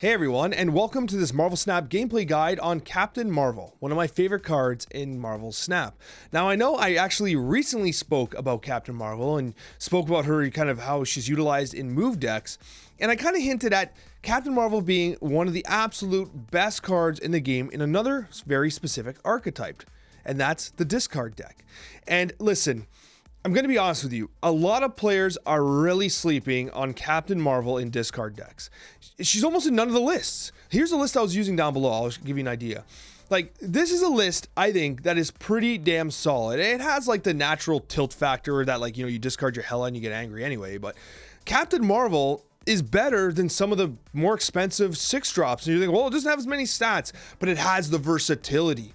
Hey everyone, and welcome to this Marvel Snap gameplay guide on Captain Marvel, one of my favorite cards in Marvel Snap. Now I know I actually recently spoke about Captain Marvel and spoke about her kind of how she's utilized in move decks, and I kind of hinted at Captain Marvel being one of the absolute best cards in the game in another very specific archetype, and that's the discard deck. And listen, I'm going to be honest with you, a lot of players are really sleeping on Captain Marvel in discard decks. She's almost in none of the lists. Here's a list I was using down below. I'll give you an idea. Like, this is a list, I think, that is pretty damn solid. It has, like, the natural tilt factor that, like, you discard your Hela and you get angry anyway. But Captain Marvel is better than some of the more expensive 6-drops. And you think, well, it doesn't have as many stats, but it has the versatility.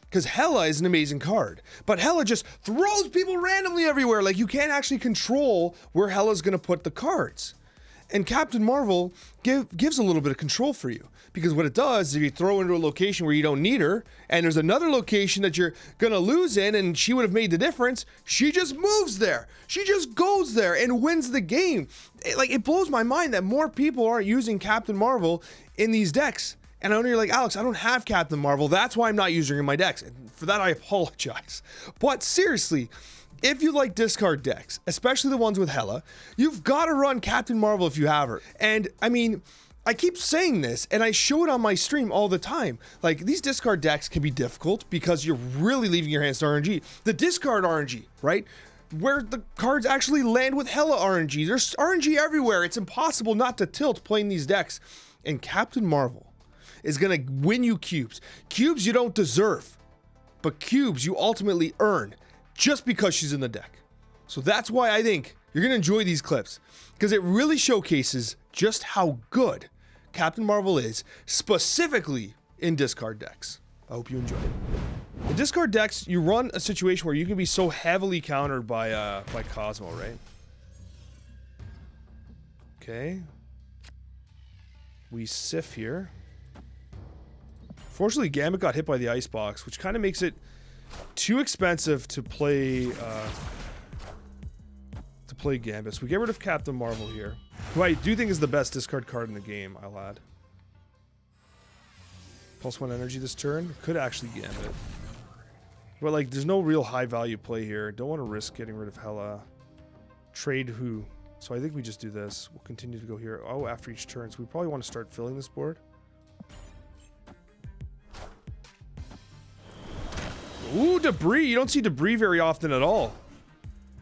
Because Hela is an amazing card, but Hela just throws people randomly everywhere. Like, you can't actually control where Hela's gonna put the cards. And Captain Marvel gives a little bit of control for you, because what it does is if you throw into a location where you don't need her, and there's another location that you're gonna lose in, and she would have made the difference, she just moves there. She just goes there and wins the game. It blows my mind that more people aren't using Captain Marvel in these decks. And I know you're like, Alex, I don't have Captain Marvel. That's why I'm not using her in my decks. And for that, I apologize. But seriously, if you like discard decks, especially the ones with Hela, you've got to run Captain Marvel if you have her. And I mean, I keep saying this, and I show it on my stream all the time. Like, these discard decks can be difficult because you're really leaving your hands to RNG. The discard RNG, right? Where the cards actually land with Hela RNG. There's RNG everywhere. It's impossible not to tilt playing these decks. And Captain Marvel is gonna win you cubes. Cubes you don't deserve, but cubes you ultimately earn just because she's in the deck. So that's why I think you're gonna enjoy these clips, because it really showcases just how good Captain Marvel is, specifically in discard decks. I hope you enjoy it. In discard decks, you run a situation where you can be so heavily countered by Cosmo, right? Okay. We sift here. Fortunately, Gambit got hit by the icebox, which kind of makes it too expensive to play Gambit. So we get rid of Captain Marvel here, who I do think is the best discard card in the game, I'll add. +1 energy this turn. Could actually Gambit. But, like, there's no real high value play here. Don't want to risk getting rid of Hela. Trade who? So I think we just do this. We'll continue to go here. Oh, after each turn. So we probably want to start filling this board. Ooh, debris. You don't see debris very often at all.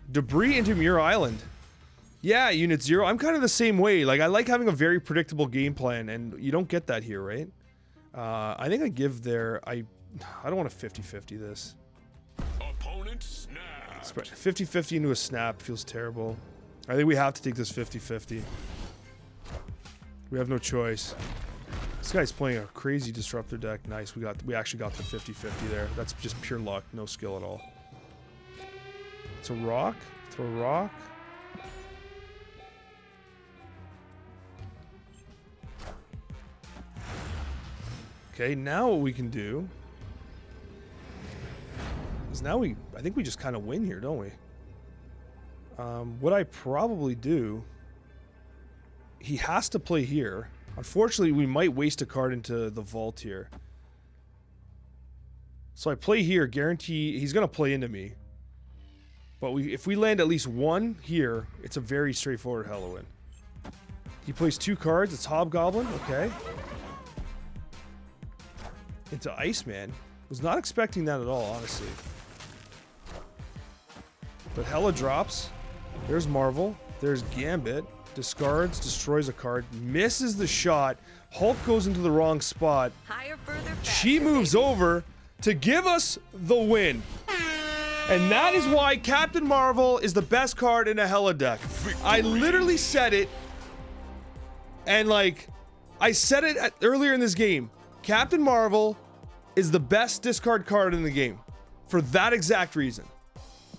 Debris into Muir Island. Yeah, Unit 0. I'm kind of the same way. Like, I like having a very predictable game plan, and you don't get that here, right? I think I give there... I don't want to 50-50 this. Opponent snap. 50-50 into a snap feels terrible. I think we have to take this 50-50. We have no choice. This guy's playing a crazy disruptor deck. Nice, we actually got the 50-50 there. That's just pure luck, no skill at all. It's a rock. Throw a rock. Okay, now what we can do is I think we just kind of win here, don't we? What I probably do, he has to play here. Unfortunately, we might waste a card into the vault here. So I play here, guarantee he's going to play into me. But if we land at least one here, it's a very straightforward Hela win. He plays 2 cards. It's Hobgoblin. Okay. Into Iceman. Was not expecting that at all, honestly. But Hela drops. There's Marvel. There's Gambit. Discards, destroys a card, misses the shot. Hulk goes into the wrong spot. Higher, further, faster, she moves over to give us the win. And that is why Captain Marvel is the best card in a Hela deck. I literally said it, and like, I said it earlier in this game. Captain Marvel is the best discard card in the game. For that exact reason.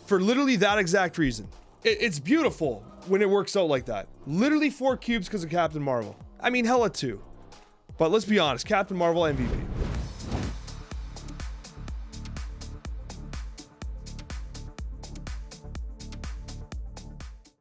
For literally that exact reason. It's beautiful when it works out like that. Literally 4 cubes because of Captain Marvel. I mean, Hela too. But let's be honest, Captain Marvel MVP.